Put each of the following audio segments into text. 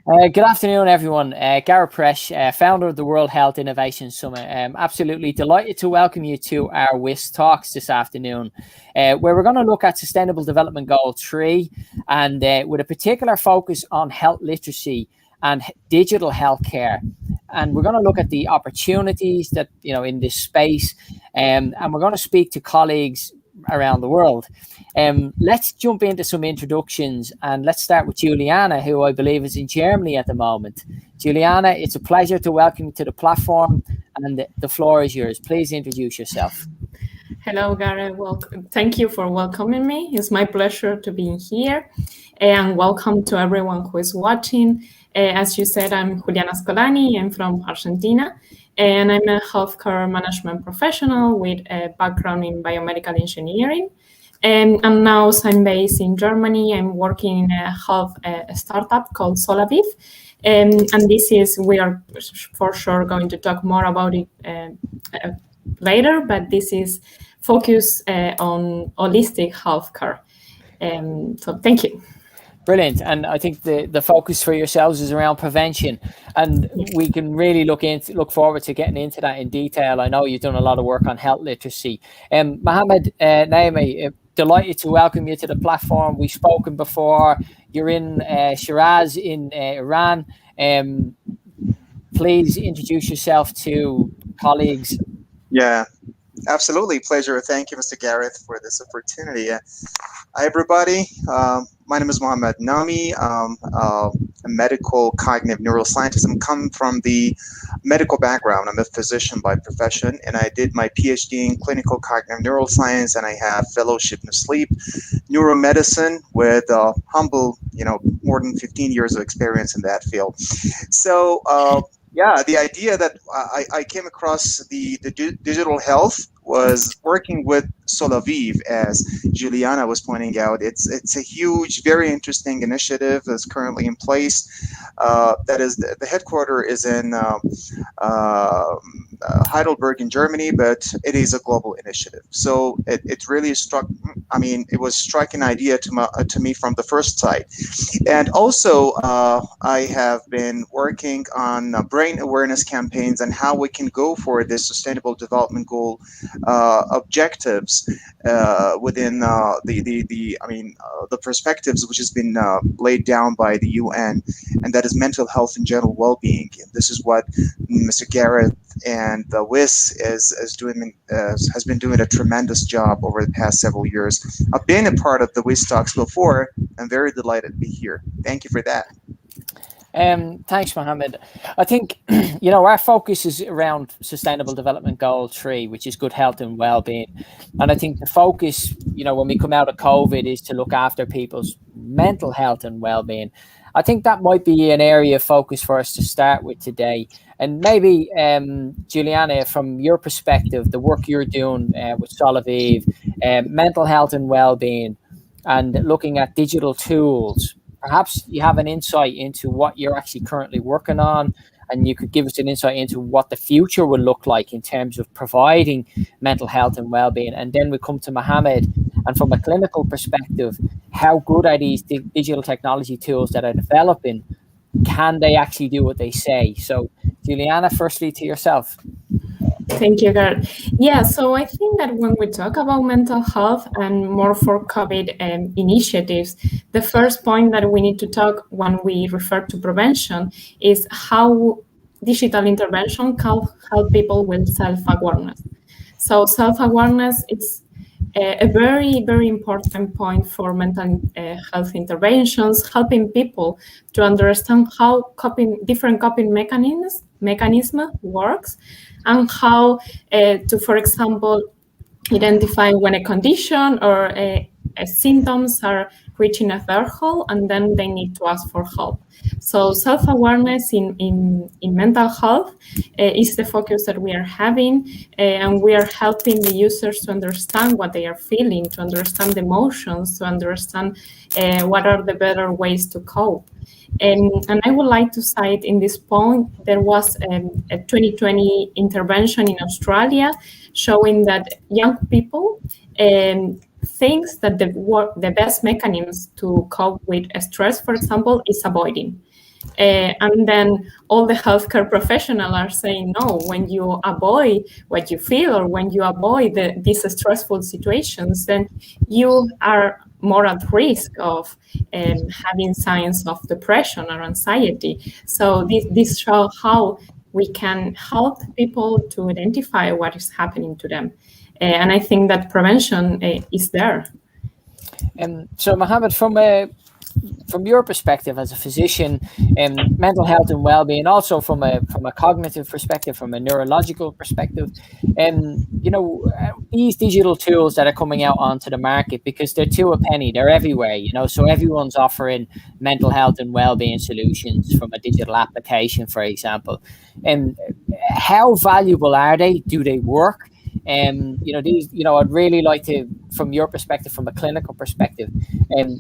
Good afternoon, everyone. Gareth Presh, founder of the World Health Innovation Summit. Absolutely delighted to welcome you to our WHIS talks this afternoon, where we're going to look at Sustainable Development Goal 3 and with a particular focus on health literacy and digital healthcare. And we're going to look at the opportunities that, in this space, and we're going to speak to colleagues around the world. Let's jump into some introductions, and let's start with Juliana, who I believe is in Germany at the moment. Juliana, it's a pleasure to welcome you to the platform, and the floor is yours. Please introduce yourself. Hello, Gareth. Thank you for welcoming me. It's my pleasure to be here, and welcome to everyone who is watching. As you said, I'm Juliana Scolani. I'm from Argentina, and I'm a healthcare management professional with a background in biomedical engineering. And now I'm based in Germany. I'm working in a health startup called Solaviv. And we are for sure going to talk more about it later, but this is focused on holistic healthcare. So thank you. Brilliant. And I think the focus for yourselves is around prevention, and we can really look forward to getting into that in detail. I know you've done a lot of work on health literacy. Mohammed Naimi, delighted to welcome you to the platform. We've spoken before. You're in Shiraz in Iran. Please introduce yourself to colleagues. Yeah, absolutely. Pleasure. Thank you, Mr. Gareth, for this opportunity. Hi, everybody. My name is Mohammed Nami. I'm a medical cognitive neuroscientist. I'm coming from the medical background. I'm a physician by profession, and I did my PhD in clinical cognitive neuroscience, and I have fellowship in sleep neuromedicine with humble, more than 15 years of experience in that field. So, yeah, the idea that I came across the digital health was working with Solaviv, as Juliana was pointing out. It's a huge, very interesting initiative that's currently in place. That is, the headquarters is in Heidelberg in Germany, but it is a global initiative. So it really struck. I mean, it was striking idea to me from the first sight. And also, I have been working on brain awareness campaigns and how we can go for this Sustainable Development Goal objectives within the perspectives which has been laid down by the UN, and that is mental health and general well-being. And this is what Mr. Gareth and the WHIS has been doing a tremendous job over the past several years. I've been a part of the WHIS talks before. I'm very delighted to be here. Thank you for that. Thanks, Mohammed. I think, our focus is around Sustainable Development Goal 3, which is good health and well-being. And I think the focus, when we come out of COVID, is to look after people's mental health and well-being. I think that might be an area of focus for us to start with today. And maybe, Juliana, from your perspective, the work you're doing with Solaviv, mental health and well-being, and looking at digital tools, perhaps you have an insight into what you're actually currently working on, and you could give us an insight into what the future will look like in terms of providing mental health and well-being. And then we come to Mohammed, and from a clinical perspective, how good are these digital technology tools that are developing? Can they actually do what they say? So, Juliana, firstly to yourself. Thank you, Gareth. Yeah, so I think that when we talk about mental health and more for COVID initiatives, the first point that we need to talk when we refer to prevention is how digital intervention can help people with self-awareness. So self-awareness is a very, very important point for mental health interventions, helping people to understand how different coping mechanism works, and how to, for example, identify when a condition or a symptoms are reaching a threshold, and then they need to ask for help. So self-awareness in mental health is the focus that we are having, and we are helping the users to understand what they are feeling, to understand the emotions, to understand what are the better ways to cope. And I would like to cite in this point, there was a 2020 intervention in Australia showing that young people thinks that the best mechanism to cope with stress, for example, is avoiding. And then all the healthcare professionals are saying, no, when you avoid what you feel or when you avoid these stressful situations, then you are more at risk of having signs of depression or anxiety. So this shows how we can help people to identify what is happening to them. And I think that prevention is there. So Mohammed, from your perspective as a physician, mental health and well-being, also from a cognitive perspective, from a neurological perspective, these digital tools that are coming out onto the market, because they're two a penny, they're everywhere, so everyone's offering mental health and well-being solutions from a digital application, for example. How valuable are they? Do they work? I'd really like to, from your perspective, from a clinical perspective,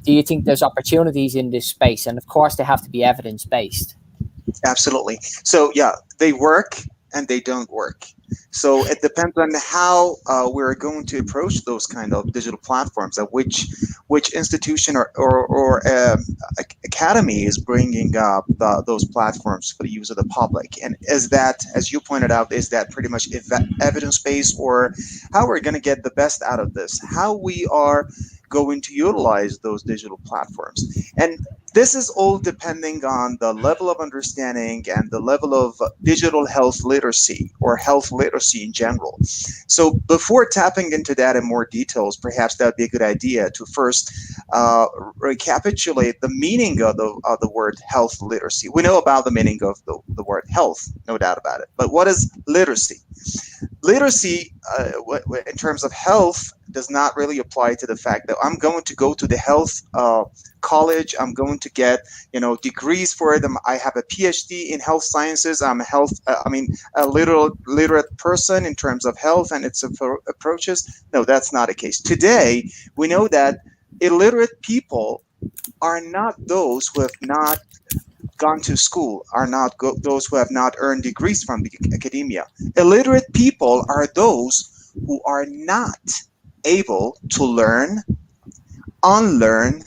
do you think there's opportunities in this space? And of course, they have to be evidence-based. Absolutely. So yeah, they work and they don't work. So it depends on how we're going to approach those kind of digital platforms, at which institution or academy is bringing up those platforms for the use of the public. And is that, as you pointed out, is that pretty much evidence-based, or how we're going to get the best out of this, how we are going to utilize those digital platforms. And this is all depending on the level of understanding and the level of digital health literacy, or health literacy in general. So before tapping into that in more details, perhaps that would be a good idea to first recapitulate the meaning of the word health literacy. We know about the meaning of the word health, no doubt about it. But what is literacy? Literacy, in terms of health, does not really apply to the fact that I'm going to go to the health college, I'm going to get degrees for them. I have a PhD in health sciences. I'm a literate person in terms of health and its approaches. No, that's not the case. Today, we know that illiterate people are not those who have not gone to school, are not those who have not earned degrees from the academia. Illiterate people are those who are not able to learn, unlearn,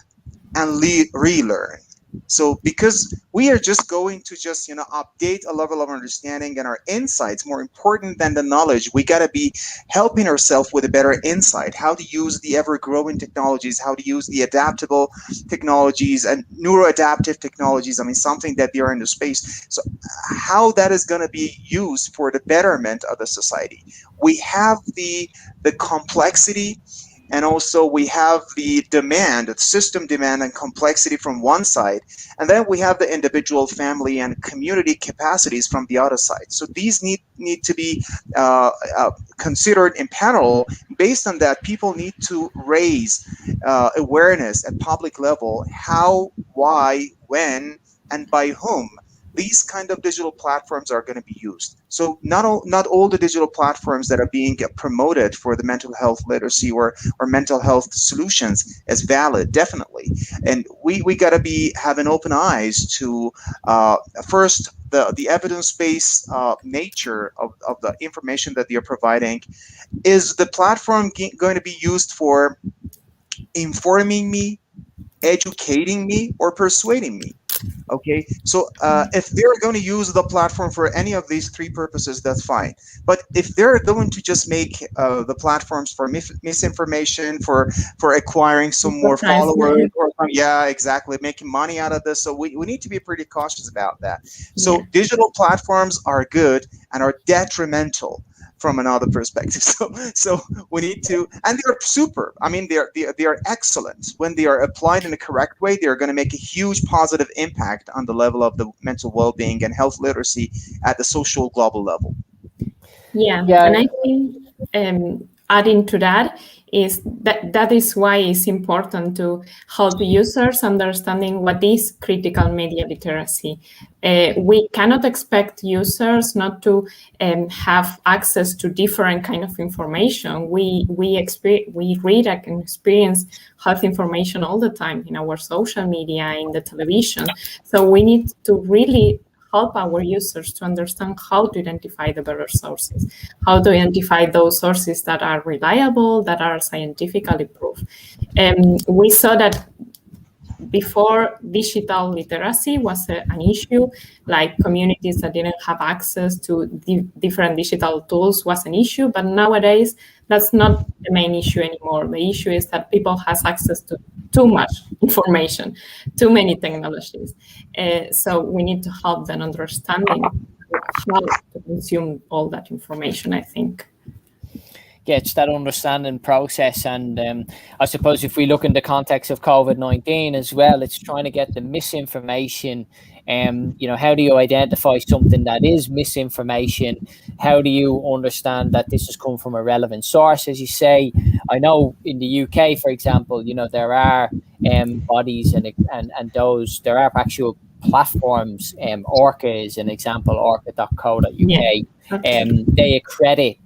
and relearn. So because we are just going to update a level of understanding and our insights, more important than the knowledge, we got to be helping ourselves with a better insight, how to use the ever-growing technologies, how to use the adaptable technologies and neuroadaptive technologies. I mean, something that they are in the space. So how that is going to be used for the betterment of the society. We have the complexity, and also we have the demand, the system demand and complexity from one side. And then we have the individual, family, and community capacities from the other side. So these need to be considered in parallel. Based on that, people need to raise awareness at public level, how, why, when, and by whom these kind of digital platforms are going to be used. So not all the digital platforms that are being promoted for the mental health literacy or mental health solutions is valid, definitely. And we got to having open eyes to first the evidence-based nature of the information that they're providing. Is the platform going to be used for informing me, educating me, or persuading me? Okay, so if they're going to use the platform for any of these three purposes, that's fine. But if they're going to just make the platforms for misinformation, for acquiring some more followers, or yeah, exactly, making money out of this, so we need to be pretty cautious about that. So digital platforms are good and are detrimental from another perspective. So we need to, and they're super. I mean, they are excellent when they are applied in the correct way. They are going to make a huge positive impact on the level of the mental well-being and health literacy at the social global level. Yeah. And I think adding to that is that is why it's important to help users understanding what is critical media literacy. We cannot expect users not to have access to different kind of information. We read and experience health information all the time in our social media, in the television. So we need to really help our users to understand how to identify the better sources, how to identify those sources that are reliable, that are scientifically proved. We saw that before, digital literacy was an issue, like communities that didn't have access to different digital tools was an issue, but nowadays that's not the main issue anymore. The issue is that people has access to too much information, too many technologies. So we need to help them understanding how to consume all that information, I think. Yeah, it's that understanding process. And I suppose if we look in the context of COVID-19 as well, it's trying to get the misinformation. How do you identify something that is misinformation? How do you understand that this has come from a relevant source? As you say, I know in the UK, for example, there are bodies and those, there are actual platforms. Orca is an example, orca.co.uk. Yeah. Okay. They accredit,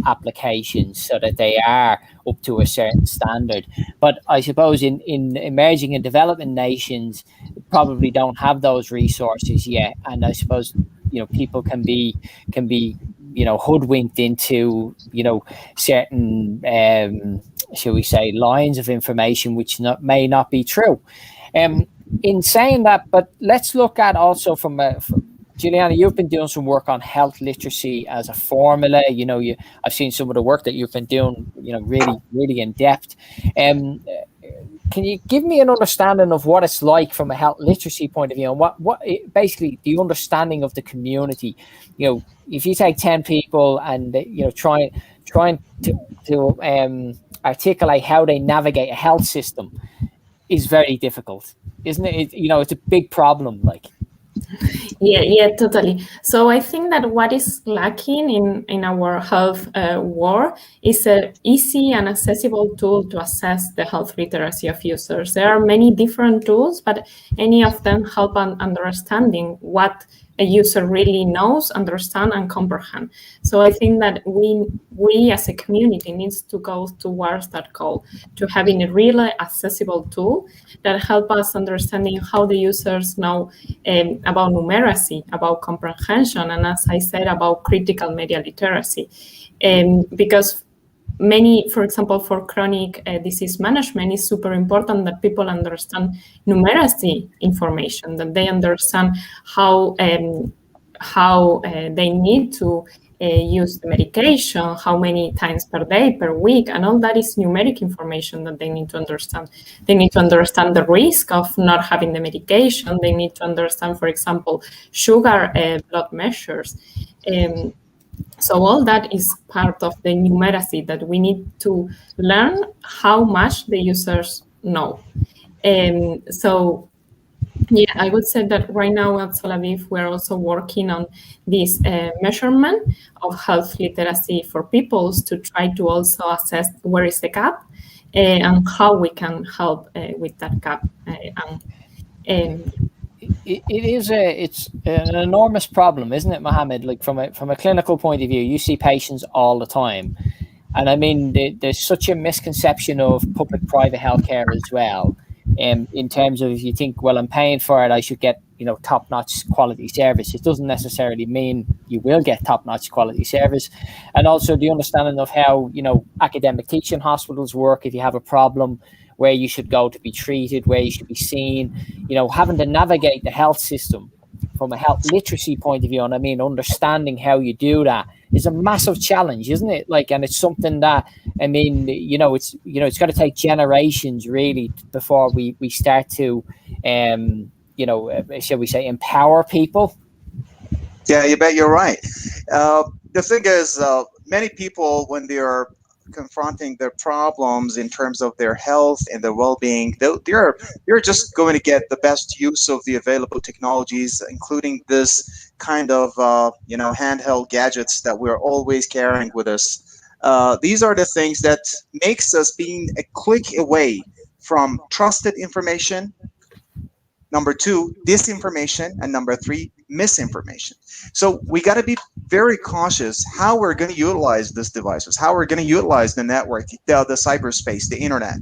applications so that they are up to a certain standard. But I suppose in emerging and developing nations probably don't have those resources yet. And I suppose, people can be hoodwinked into, certain, shall we say, lines of information which may not be true. In saying that, but let's look at also from Juliana, you've been doing some work on health literacy as a formula. I've seen some of the work that you've been doing, really, really in depth. Can you give me an understanding of what it's like from a health literacy point of view, and what basically the understanding of the community? If you take 10 people and trying to articulate how they navigate a health system is very difficult, isn't it? It's a big problem. Yeah, totally. So I think that what is lacking in our health world is an easy and accessible tool to assess the health literacy of users. There are many different tools, but any of them help on understanding what a user really knows, understand, and comprehend. So I think that we as a community needs to go towards that goal, to having a really accessible tool that help us understanding how the users know about numeracy, about comprehension, and as I said, about critical media literacy. Because for example, for chronic disease management, it's super important that people understand numeracy information, that they understand how they need to use the medication, how many times per day, per week, and all that is numeric information that they need to understand. They need to understand the risk of not having the medication. They need to understand, for example, sugar blood measures. So all that is part of the numeracy that we need to learn how much the users know. So yeah, I would say that right now at Solaviv, we're also working on this measurement of health literacy for peoples to try to also assess where is the gap and how we can help with that gap. It's an enormous problem, isn't it, Mohammed? Like from a clinical point of view, you see patients all the time, and I mean there's such a misconception of public-private healthcare as well. In terms of, if you think, well, I'm paying for it, I should get top-notch quality service. It doesn't necessarily mean you will get top-notch quality service. And also the understanding of how academic teaching hospitals work. If you have a problem, where you should go to be treated, where you should be seen, having to navigate the health system from a health literacy point of view, and I mean understanding how you do that is a massive challenge, isn't it? And it's something that, I mean, it's got to take generations really before we start to, shall we say, empower people. Yeah, you bet you're right. The thing is, many people, when they are confronting their problems in terms of their health and their well-being, they're just going to get the best use of the available technologies, including this kind of handheld gadgets that we're always carrying with us. These are the things that makes us being a click away from trusted information, number 2, disinformation, and number 3, misinformation. So we got to be very cautious how we're going to utilize these devices, how we're going to utilize the network, the cyberspace, the internet.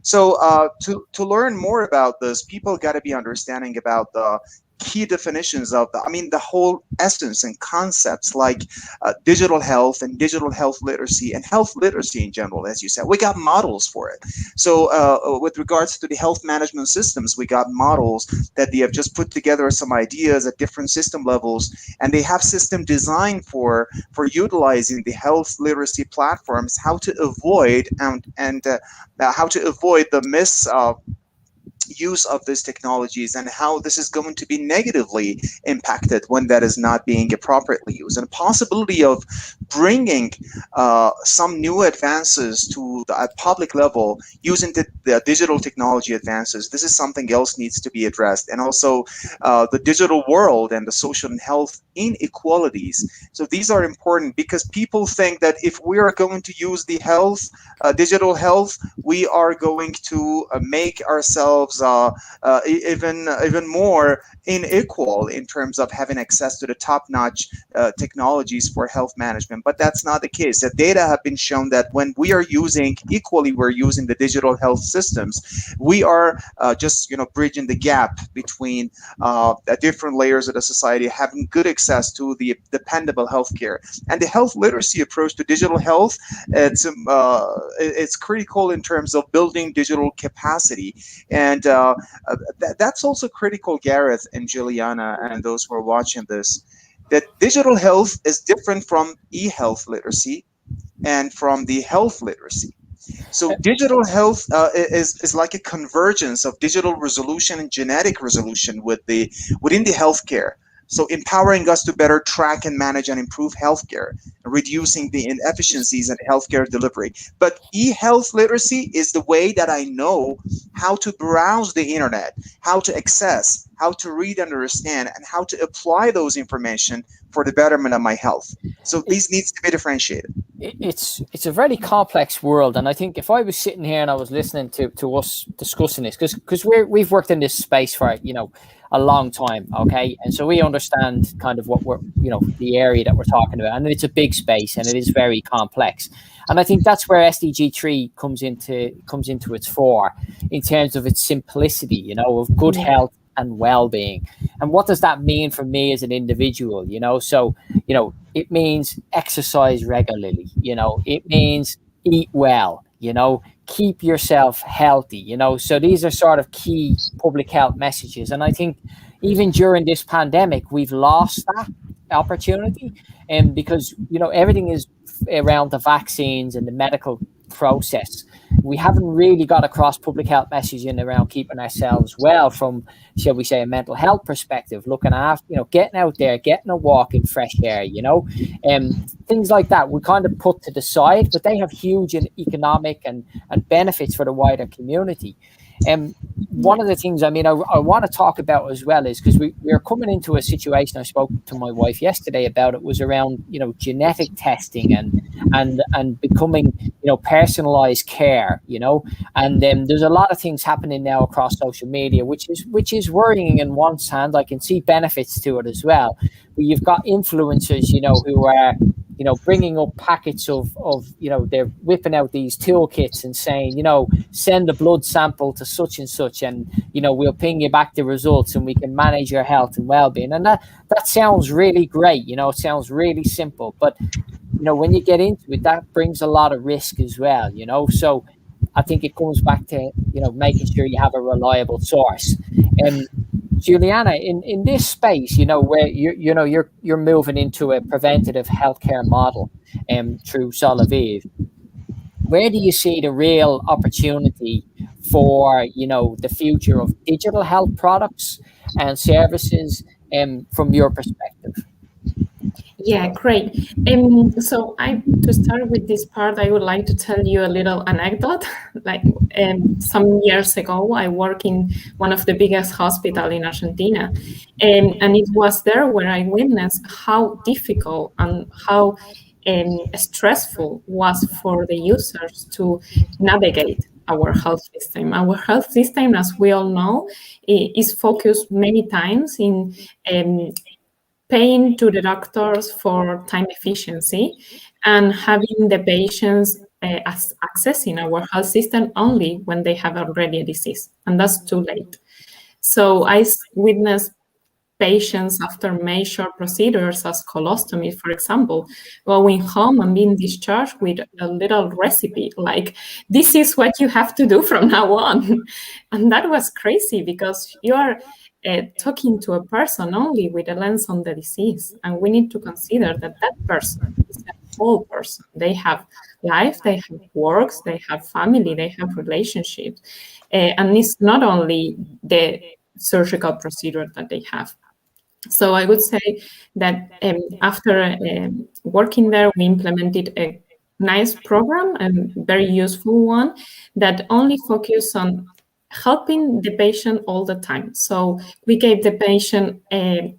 So to learn more about this, people got to be understanding about the key definitions of the whole essence and concepts like digital health and digital health literacy and health literacy in general. As you said, we got models for it. So with regards to the health management systems, we got models that they have just put together some ideas at different system levels, and they have system design for utilizing the health literacy platforms, how to avoid and how to avoid the use of these technologies, and how this is going to be negatively impacted when that is not being appropriately used, and the possibility of bringing some new advances to the public level using the digital technology advances. This is something else needs to be addressed, and also the digital world and the social and health inequalities. So these are important because people think that if we are going to use the digital health, we are going to make ourselves even more unequal in terms of having access to the top-notch technologies for health management. But that's not the case. The data have been shown that when we are using the digital health systems, we are just bridging the gap between different layers of the society, having good access to the dependable healthcare. And the health literacy approach to digital health, it's critical in terms of building digital capacity. And that's also critical, Gareth and Juliana, and those who are watching this, that digital health is different from e-health literacy and from the health literacy. So digital health is like a convergence of digital resolution and genetic resolution within the healthcare. So empowering us to better track and manage and improve healthcare, reducing the inefficiencies in healthcare delivery. But e-health literacy is the way that I know how to browse the internet, how to access, how to read and understand, and how to apply those information for the betterment of my health. So these needs to be differentiated. It's a very complex world, and I think if I was sitting here and I was listening to us discussing this, because we've worked in this space for a long time, okay, and so we understand kind of what we're the area that we're talking about, and it's a big space and it is very complex, and I think that's where SDG 3 comes into its fore in terms of its simplicity, of good health and well-being. And what does that mean for me as an individual? So it means exercise regularly, it means eat well, keep yourself healthy, so these are sort of key public health messages. And I think even during this pandemic, we've lost that opportunity, and because everything is around the vaccines and the medical process. We haven't really got across public health messaging around keeping ourselves well from, shall we say, a mental health perspective, looking after, getting out there, getting a walk in fresh air, things like that we kind of put to the side, but they have huge economic and benefits for the wider community. One of the things I want to talk about as well is because we're coming into a situation, I spoke to my wife yesterday about it, was around genetic testing and becoming personalized care, and there's a lot of things happening now across social media, which is worrying in one hand. I can see benefits to it as well, but you've got influencers who are bringing up packets of they're whipping out these toolkits and saying, send a blood sample to such and such, and we'll ping you back the results and we can manage your health and well-being. And that sounds really great, it sounds really simple, but when you get into it, that brings a lot of risk as well, so I think it comes back to making sure you have a reliable source. Juliana, in this space, where you're moving into a preventative healthcare model through Solaviv, where do you see the real opportunity for the future of digital health products and services from your perspective? Yeah, great. So to start with this part, I would like to tell you a little anecdote. Like some years ago, I worked in one of the biggest hospitals in Argentina, and it was there where I witnessed how difficult and how stressful was for the users to navigate our health system. Our health system, as we all know, is focused many times in paying to the doctors for time efficiency and having the patients accessing our health system only when they have already a disease, and that's too late. So I witnessed patients after major procedures as colostomy, for example, going home and being discharged with a little recipe, like, this is what you have to do from now on. And that was crazy, because you are talking to a person only with a lens on the disease. And we need to consider that that person is a whole person. They have life, they have works, they have family, they have relationships. And it's not only the surgical procedure that they have. So I would say that after working there, we implemented a nice program, a very useful one, that only focused on helping the patient all the time. So we gave the patient a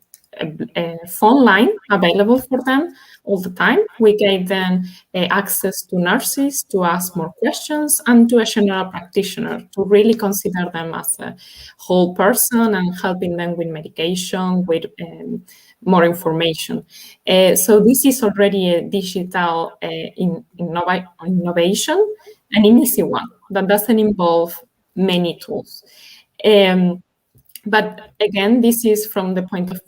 phone line available for them all the time. We gave them access to nurses to ask more questions, and to a general practitioner to really consider them as a whole person and helping them with medication, with more information. So this is already a digital innovation, and an easy one that doesn't involve many tools. But again, this is from the point of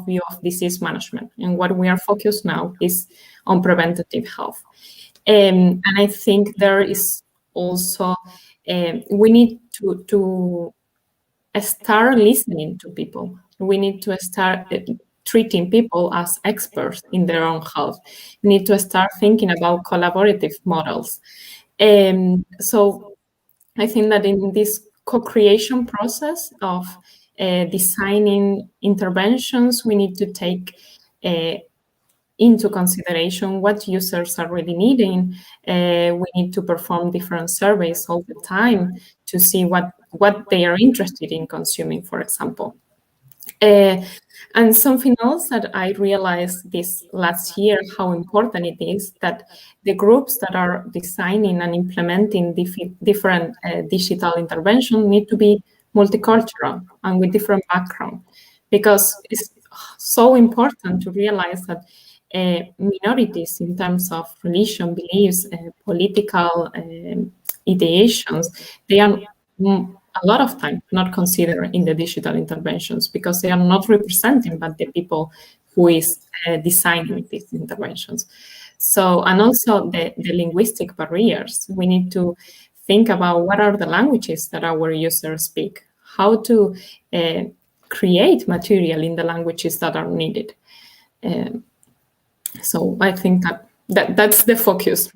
view of disease management. And what we are focused now is on preventative health. And I think there is also, we need to start listening to people. We need to start treating people as experts in their own health. We need to start thinking about collaborative models. So I think that in this co-creation process of designing interventions, we need to take into consideration what users are really needing. We need to perform different surveys all the time to see what they are interested in consuming, for example. And something else that I realized this last year, how important it is, that the groups that are designing and implementing different digital interventions need to be multicultural and with different background, because it's so important to realize that minorities in terms of religion, beliefs, political ideations, they are a lot of time not considered in the digital interventions, because they are not representing but the people who is designing these interventions. So, and also the linguistic barriers. We need to think about what are the languages that our users speak, how to create material in the languages that are needed. So I think that's the focus.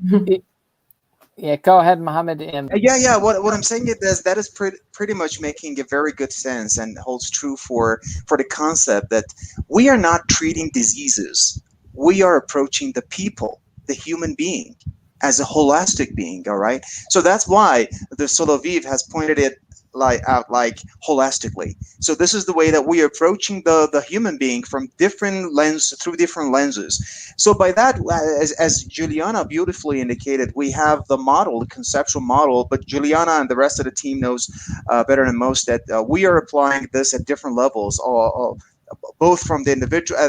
Yeah, go ahead, Mohammed. Yeah. What I'm saying is that is pretty much making a very good sense, and holds true for the concept that we are not treating diseases. We are approaching the people, the human being, as a holistic being. All right. So that's why the Soloviv has pointed it like holistically. So this is the way that we are approaching the human being through different lenses. So by that, as Juliana beautifully indicated, we have the model, the conceptual model, but Juliana and the rest of the team knows better than most that we are applying this at different levels, both from the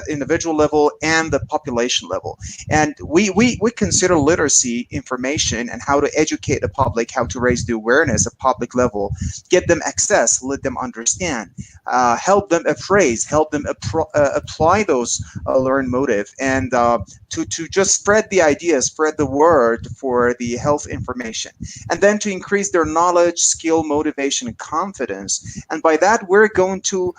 individual level and the population level. And we consider literacy information and how to educate the public, how to raise the awareness at public level, get them access, let them understand, help them appraise, help them apply those learned motive, and to just spread the idea, spread the word for the health information, and then to increase their knowledge, skill, motivation, and confidence. And by that, we're going to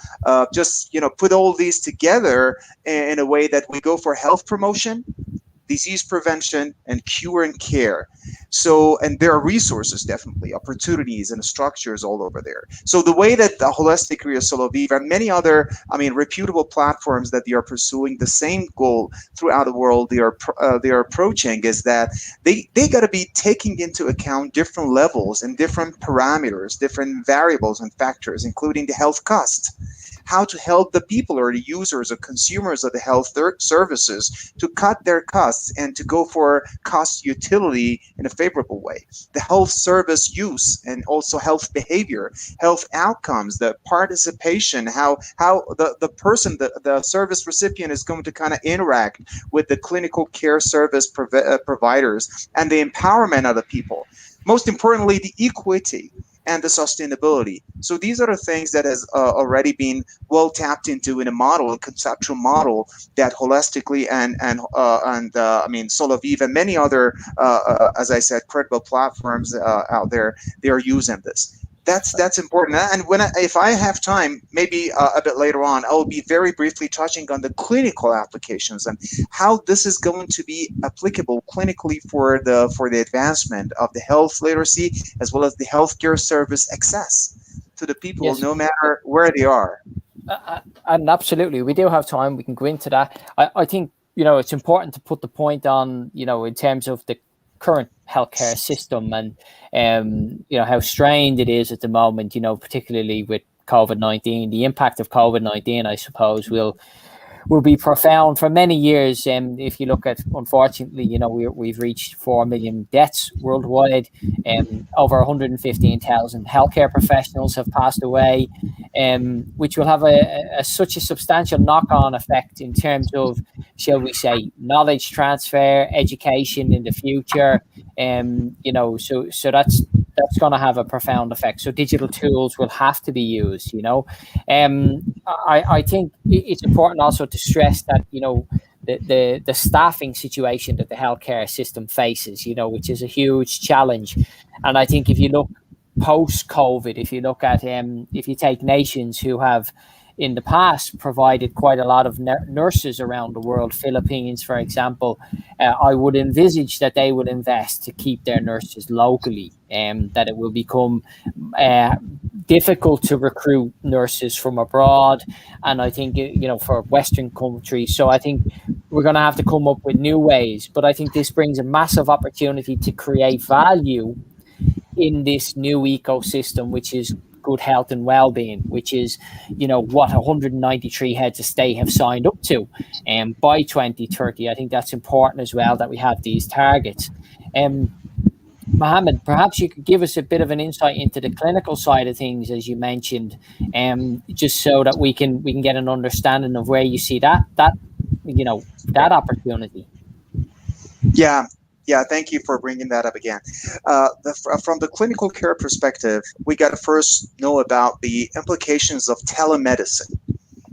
just put all these together in a way that we go for health promotion, disease prevention, and cure and care. So, and there are resources, definitely, opportunities and structures all over there. So the way that the Holistic Career Soloviv and many other, reputable platforms that they are pursuing the same goal throughout the world, they are approaching, is that they got to be taking into account different levels and different parameters, different variables and factors, including the health cost. How to help the people or the users or consumers of the health services to cut their costs and to go for cost utility in a favorable way. The health service use and also health behavior, health outcomes, the participation, how the person, the service recipient is going to kind of interact with the clinical care service providers, and the empowerment of the people. Most importantly, the equity and the sustainability. So these are the things that has already been well tapped into in a model, a conceptual model that holistically and I mean Solaviv and many other as I said, credible platforms out there, they are using this. That's important. And if I have time, maybe a bit later on, I will be very briefly touching on the clinical applications and how this is going to be applicable clinically for the advancement of the health literacy as well as the healthcare service access to the people, yes, no matter where they are. And absolutely, we do have time. We can go into that. I think, it's important to put the point on, in terms of the current healthcare system and, how strained it is at the moment, particularly with COVID-19. The impact of COVID-19, I suppose, will be profound for many years. If you look at, unfortunately, we've reached 4 million deaths worldwide, and over 115,000 healthcare professionals have passed away, which will have such a substantial knock-on effect in terms of, shall we say, knowledge transfer, education in the future. So that's going to have a profound effect. So digital tools will have to be used. I think it's important also to stress that the staffing situation that the healthcare system faces, which is a huge challenge. And I think if you look post-COVID, if you look at if you take nations who have in the past provided quite a lot of nurses around the world, Philippines, for example, I would envisage that they will invest to keep their nurses locally, and that it will become difficult to recruit nurses from abroad. And I think, for Western countries, so I think we're going to have to come up with new ways. But I think this brings a massive opportunity to create value in this new ecosystem, which is good health and well-being, which is, what 193 heads of state have signed up to. And by 2030, I think that's important as well, that we have these targets. Mohammed, perhaps you could give us a bit of an insight into the clinical side of things, as you mentioned, just so that we can get an understanding of where you see that opportunity. Yeah, thank you for bringing that up again. From the clinical care perspective, we got to first know about the implications of telemedicine.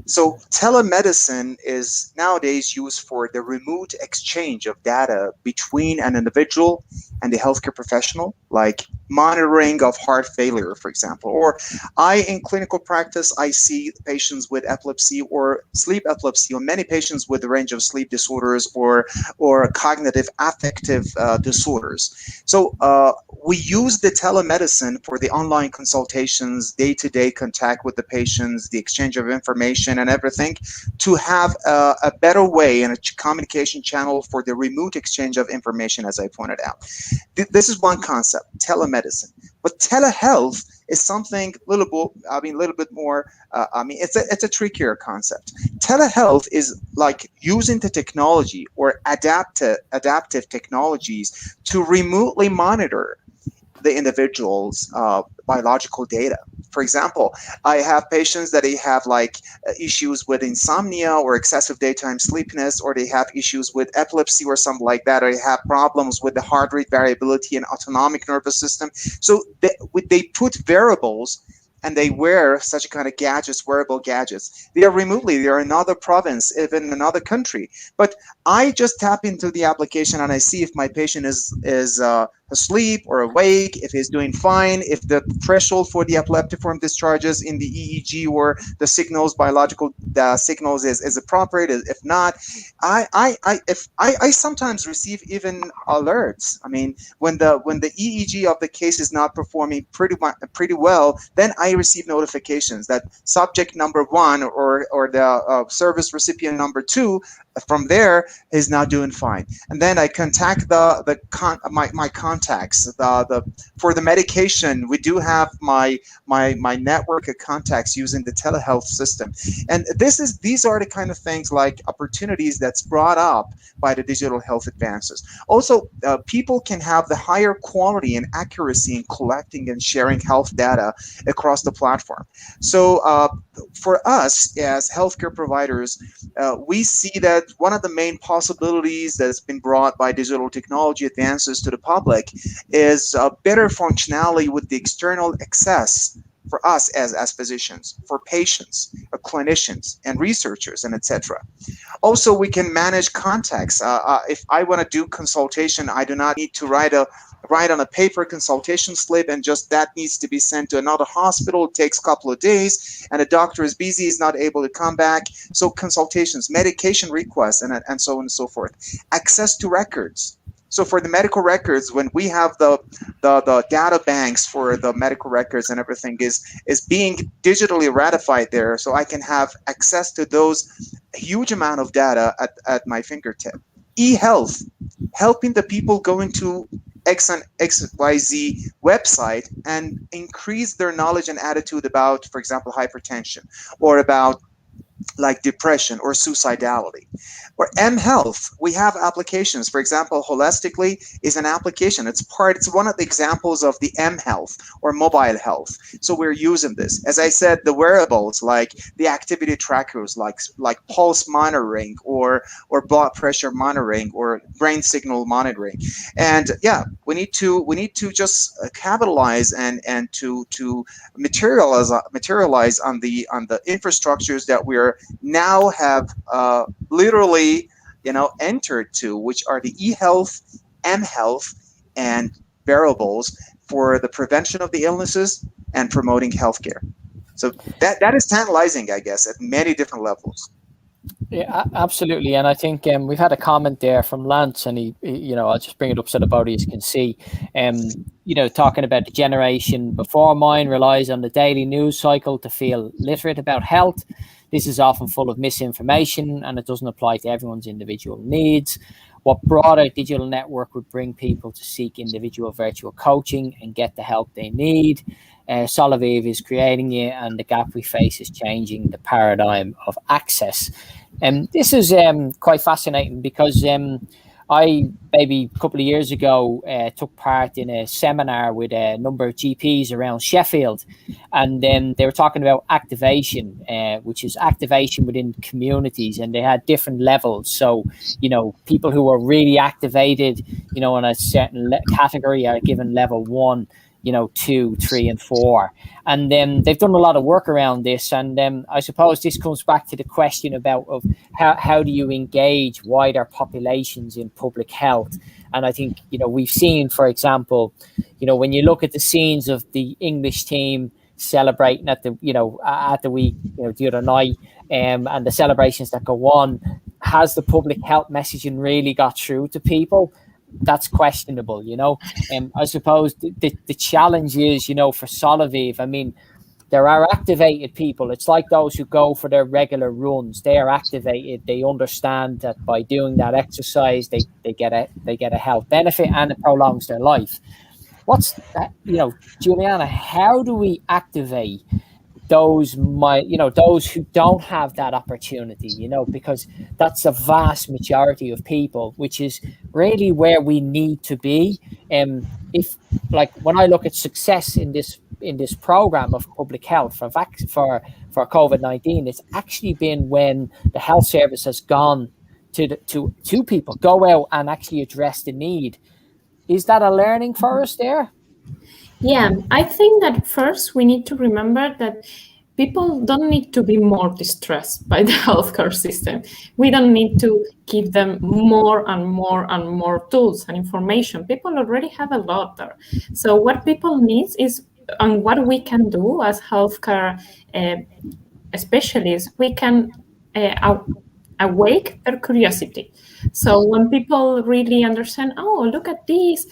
So telemedicine is nowadays used for the remote exchange of data between an individual and the healthcare professional, like monitoring of heart failure, for example. Or in clinical practice, I see patients with epilepsy or sleep epilepsy, or many patients with a range of sleep disorders or cognitive affective disorders. So we use the telemedicine for the online consultations, day-to-day contact with the patients, the exchange of information and everything, to have a better way and a communication channel for the remote exchange of information, as I pointed out. This is one concept, telemedicine. But telehealth is something a little bit more, it's a trickier concept. Telehealth is like using the technology or adaptive technologies to remotely monitor the individual's biological data. For example, I have patients that they have issues with insomnia or excessive daytime sleepiness, or they have issues with epilepsy or something like that, or they have problems with the heart rate variability and autonomic nervous system. So they put variables and they wear such kind of gadgets, wearable gadgets. They are remotely, they are in another province, even another country. But I just tap into the application and I see if my patient is asleep or awake, if he's doing fine, if the threshold for the epileptiform discharges in the EEG or the signals, biological signals is appropriate. If not, I sometimes receive even alerts. I mean, when the EEG of the case is not performing pretty well, then I receive notifications that subject number 1 or the service recipient number 2 from there is not doing fine, and then I contact my contacts. For the medication, we do have my network of contacts using the telehealth system, and these are the kind of things like opportunities that's brought up by the digital health advances. Also, people can have the higher quality and accuracy in collecting and sharing health data across the platform. So for us as healthcare providers, we see that one of the main possibilities that's been brought by digital technology advances to the public is better functionality with the external access for us as physicians, for patients, clinicians, and researchers, and etc. Also, we can manage contacts. If I want to do consultation, I do not need to write on a paper consultation slip, and just that needs to be sent to another hospital. It takes a couple of days, and the doctor is busy, is not able to come back. So consultations, medication requests, and so on and so forth. Access to records. So for the medical records, when we have the data banks for the medical records and everything is being digitally ratified there, so I can have access to those huge amount of data at my fingertip. E-health, helping the people go into XYZ website and increase their knowledge and attitude about, for example, hypertension, or about like depression or suicidality. Or mHealth, we have applications. For example, Holistically is an application. It's one of the examples of the mHealth or mobile health. So we're using this. As I said, the wearables like the activity trackers, like pulse monitoring or blood pressure monitoring or brain signal monitoring. And yeah, we need to just capitalize and to materialize on the infrastructures that we're now have literally entered to, which are the e-health, mHealth, and wearables for the prevention of the illnesses and promoting healthcare. So that is tantalizing, I guess, at many different levels. Yeah, absolutely. And I think we've had a comment there from Lance, and he I'll just bring it up so the bodies can see. Talking about the generation before mine relies on the daily news cycle to feel literate about health. This is often full of misinformation, and it doesn't apply to everyone's individual needs. What broader digital network would bring people to seek individual virtual coaching and get the help they need. Solaviv is creating it, and the gap we face is changing the paradigm of access. And this is quite fascinating because I, maybe a couple of years ago, took part in a seminar with a number of GPs around Sheffield, and then they were talking about activation, which is activation within communities, and they had different levels. So, people who are really activated, in a certain category are given level 1, 2, 3, and 4. And then they've done a lot of work around this. And I suppose this comes back to the question of how do you engage wider populations in public health? And I think, we've seen, for example, when you look at the scenes of the English team celebrating at the week, the other night, and the celebrations that go on, has the public health messaging really got through to people? That's questionable, I suppose the challenge is, for Solaviv, I mean, there are activated people. It's like those who go for their regular runs. They are activated. They understand that by doing that exercise, they get a health benefit, and it prolongs their life. What's that, Juliana, how do we activate those who don't have that opportunity, because that's a vast majority of people, which is really where we need to be. If, like, when I look at success in this program of public health for COVID-19, it's actually been when the health service has gone to people, go out and actually address the need. Is that a learning for us there? Yeah, I think that first we need to remember that people don't need to be more distressed by the healthcare system. We don't need to give them more and more and more tools and information. People already have a lot there. So what people need is, and what we can do as healthcare specialists, we can awake their curiosity. So when people really understand, oh, look at this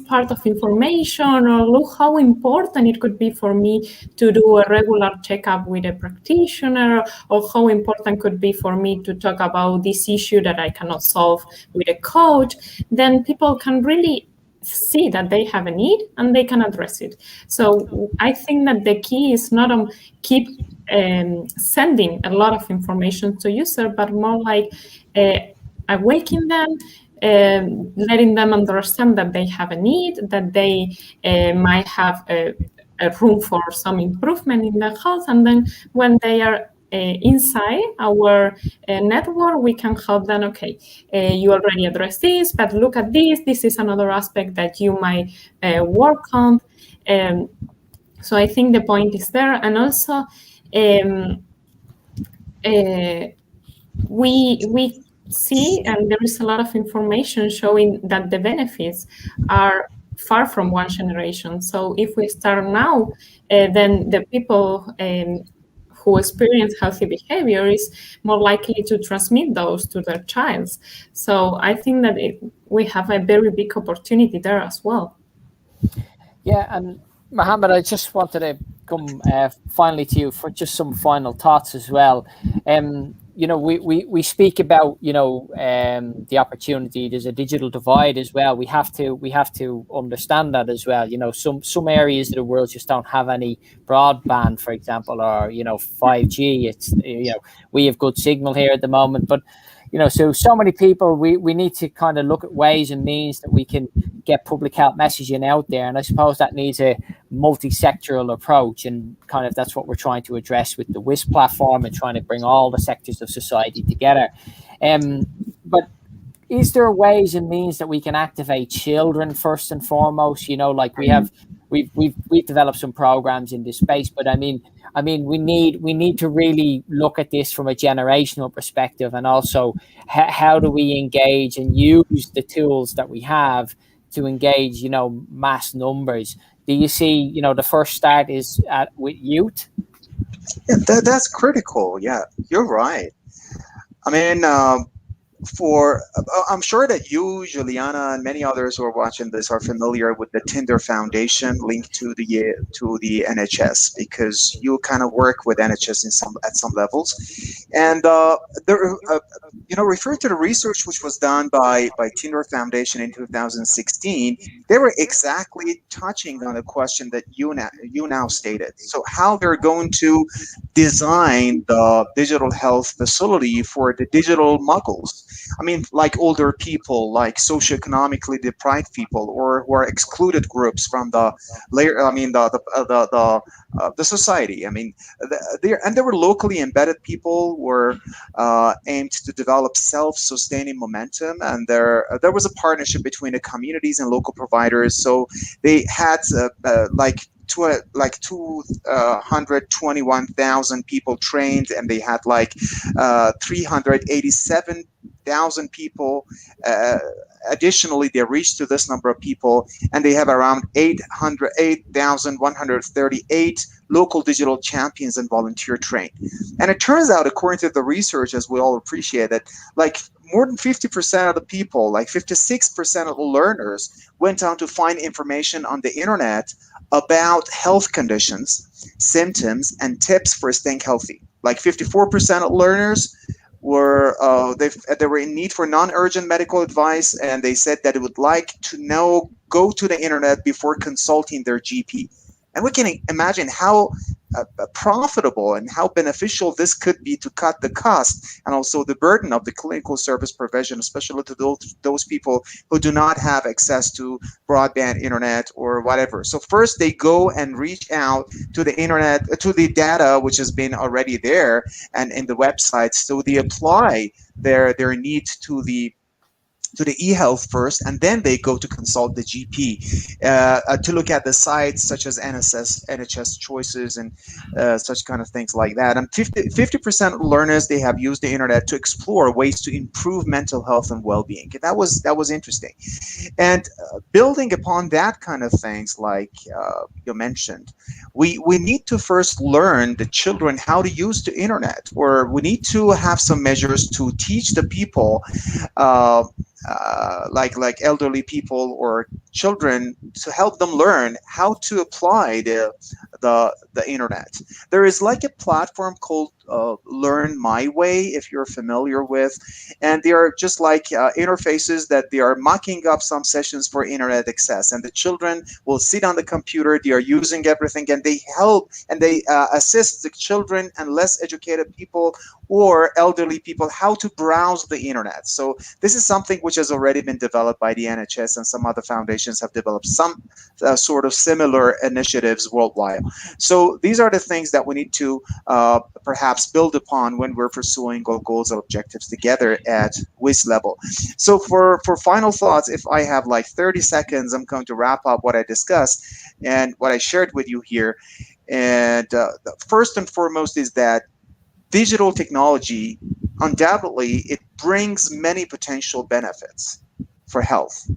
part of information, or look how important it could be for me to do a regular checkup with a practitioner, or how important could be for me to talk about this issue that I cannot solve with a coach, then people can really see that they have a need and they can address it. So I think that the key is not on keep sending a lot of information to user, but more like awakening them, letting them understand that they have a need, that they might have a room for some improvement in their health, and then when they are inside our network, we can help them. Okay, you already addressed this, but look at this. This is another aspect that you might work on. So I think the point is there, and also we see, and there is a lot of information showing that the benefits are far from one generation. So if we start now, then the people who experience healthy behavior is more likely to transmit those to their child. So I think that we have a very big opportunity there as well. Yeah, and Mohammed, I just wanted to come finally to you for just some final thoughts as well. We speak about the opportunity. There's a digital divide as well. We have to understand that as well. Some areas of the world just don't have any broadband, for example, or 5G. It's we have good signal here at the moment, but so many people. We need to kind of look at ways and means that we can get public health messaging out there, and I suppose that needs a multi-sectoral approach, and kind of that's what we're trying to address with the WHIS platform and trying to bring all the sectors of society together. But is there ways and means that we can activate children first and foremost? Like we've developed some programs in this space, but I mean we need to really look at this from a generational perspective, and also how do we engage and use the tools that we have to engage mass numbers. Do you see the first start is with youth? Yeah, that's critical. Yeah, you're right. I mean, I'm sure that you, Juliana, and many others who are watching this are familiar with the Tinder Foundation linked to the NHS, because you kind of work with NHS at some levels, and refer to the research which was done by Tinder Foundation in 2016. They were exactly touching on the question that you now stated. So how they're going to design the digital health facility for the digital muggles. I mean, like older people, like socioeconomically deprived people, or who are excluded groups from the layer. I mean, the society. I mean, there were locally embedded people who were aimed to develop self-sustaining momentum, and there was a partnership between the communities and local providers. So they had like 221,000 people trained, and they had like 387,000 people. Additionally, they reached to this number of people, and they have around 8,138 local digital champions and volunteer trained. And it turns out, according to the research, as we all appreciate, that like more than 50% of the people, like 56% of the learners, went on to find information on the internet about health conditions, symptoms, and tips for staying healthy. Like 54% of learners were they were in need for non-urgent medical advice, and they said that they would like to go to the internet before consulting their GP. And we can imagine how profitable and how beneficial this could be to cut the cost and also the burden of the clinical service provision, especially to those people who do not have access to broadband internet or whatever. So first they go and reach out to the internet, to the data which has been already there and in the websites. So they apply their needs to the e-health first, and then they go to consult the GP to look at the sites such as NHS Choices and such kind of things like that. And 50% of learners, they have used the internet to explore ways to improve mental health and well-being. That was interesting. And building upon that kind of things, like you mentioned, we need to first learn the children how to use the internet, or we need to have some measures to teach the people like elderly people or children, to help them learn how to apply the internet. There is like a platform called Learn My Way, if you're familiar with, and they are just like interfaces that they are mocking up some sessions for internet access, and the children will sit on the computer, they are using everything, and they help and they assist the children and less educated people or elderly people how to browse the internet. So this is something which has already been developed by the NHS, and some other foundations have developed some sort of similar initiatives worldwide. So these are the things that we need to perhaps perhaps build upon when we're pursuing goals and objectives together at WHIS level. So for final thoughts, if I have like 30 seconds, I'm going to wrap up what I discussed and what I shared with you here. And first and foremost is that digital technology, undoubtedly, it brings many potential benefits for health,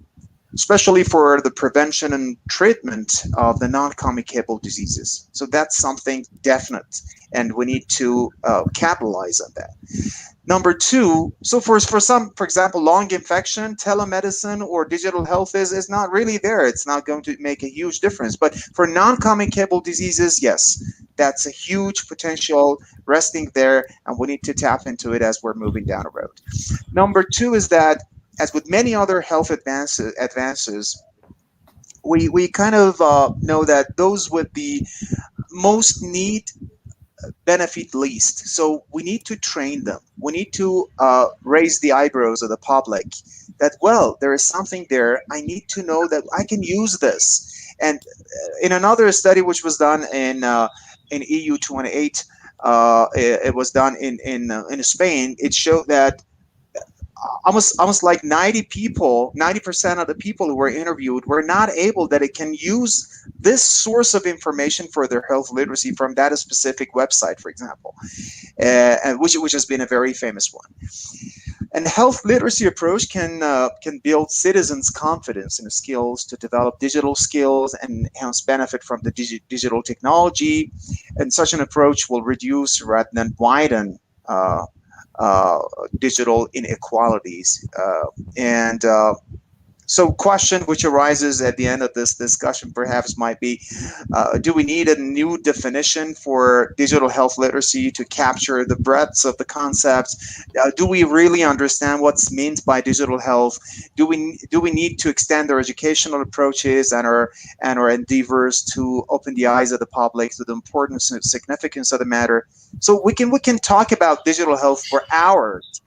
especially for the prevention and treatment of the non-communicable diseases. So that's something definite, and we need to capitalize on that. Number two, so for some, for example, lung infection, telemedicine or digital health is not really there. It's not going to make a huge difference. But for non-communicable diseases, yes, that's a huge potential resting there, and we need to tap into it as we're moving down the road. Number two is that, as with many other health advances, we kind of know that those with the most need benefit least. So we need to train them. We need to raise the eyebrows of the public that, well, there is something there. I need to know that I can use this. And in another study which was done in EU 28, it was done in Spain. It showed that almost like 90% of the people who were interviewed were not able that it can use this source of information for their health literacy from that specific website, for example, and which has been a very famous one. And health literacy approach can build citizens' confidence in the skills to develop digital skills and hence benefit from the digital technology. And such an approach will reduce rather than widen digital inequalities. So question which arises at the end of this discussion perhaps might be, do we need a new definition for digital health literacy to capture the breadth of the concepts? Do we really understand what's meant by digital health? Do we need to extend our educational approaches and our endeavors to open the eyes of the public to the importance and significance of the matter? So we can talk about digital health for hours.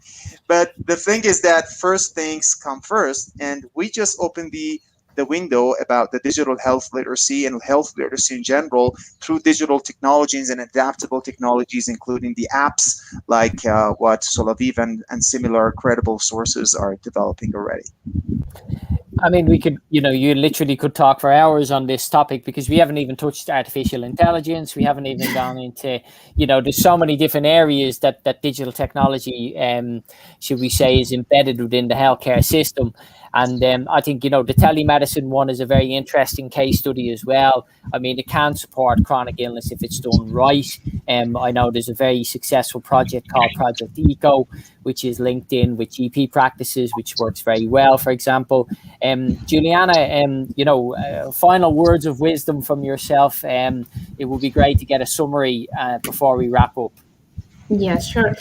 But the thing is that first things come first, and we just open the window about the digital health literacy and health literacy in general through digital technologies and adaptable technologies, including the apps like what Solaviv and similar credible sources are developing already. I mean, we could, you literally could talk for hours on this topic because we haven't even touched artificial intelligence. We haven't even gone into, there's so many different areas that digital technology, should we say, is embedded within the healthcare system. And I think, the telemedicine one is a very interesting case study as well. I mean, it can support chronic illness if it's done right. I know there's a very successful project called Project Eco, which is linked in with GP practices, which works very well, for example. Juliana, final words of wisdom from yourself. It would be great to get a summary before we wrap up. Yeah, sure.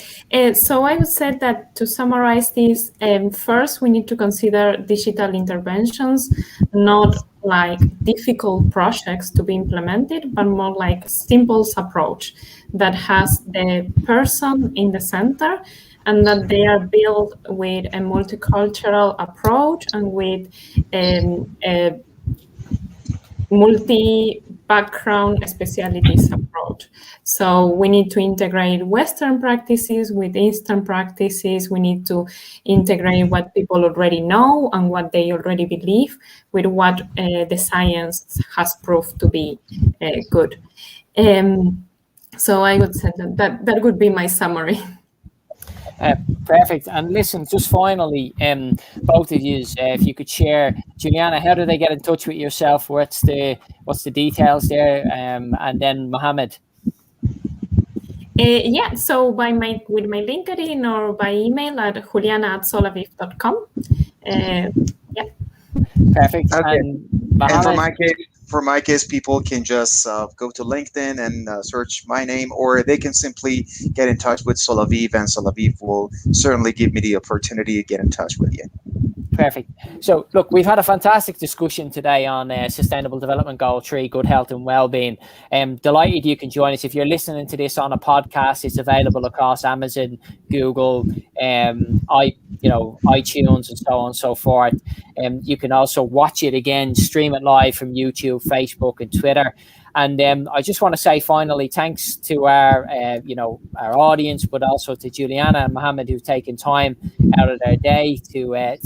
So I would say that to summarize this, first we need to consider digital interventions, not like difficult projects to be implemented, but more like a simple approach that has the person in the center and that they are built with a multicultural approach and with a multi-background specialties approach. So we need to integrate Western practices with Eastern practices. We need to integrate what people already know and what they already believe with what the science has proved to be good. So I would say that would be my summary. Perfect. And listen, just finally, both of you, if you could share, Juliana, how do they get in touch with yourself? What's the details there? And then Mohammed. So with my LinkedIn or by email at juliana@solaviv.com. Perfect. Okay. And for my case, people can just go to LinkedIn and search my name, or they can simply get in touch with Solaviv, and Solaviv will certainly give me the opportunity to get in touch with you. Perfect. So, look, we've had a fantastic discussion today on Sustainable Development Goal 3, Good Health and Wellbeing. Delighted you can join us. If you're listening to this on a podcast, it's available across Amazon, Google, iTunes, and so on and so forth. You can also watch it again, stream it live from YouTube, Facebook, and Twitter. And I just want to say finally, thanks to our audience, but also to Juliana and Mohammed, who've taken time out of their day to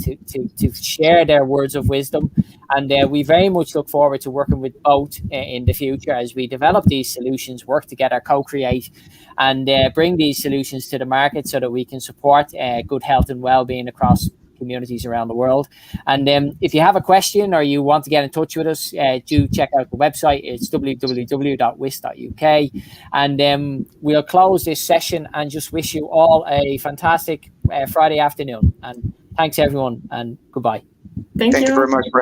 share their words of wisdom. And we very much look forward to working with both in the future as we develop these solutions, work together, co-create, and bring these solutions to the market so that we can support good health and well-being across communities around the world. And if you have a question or you want to get in touch with us, do check out the website. It's www.whis.uk. And we'll close this session and just wish you all a fantastic Friday afternoon. And thanks, everyone, and goodbye. Thank you very much.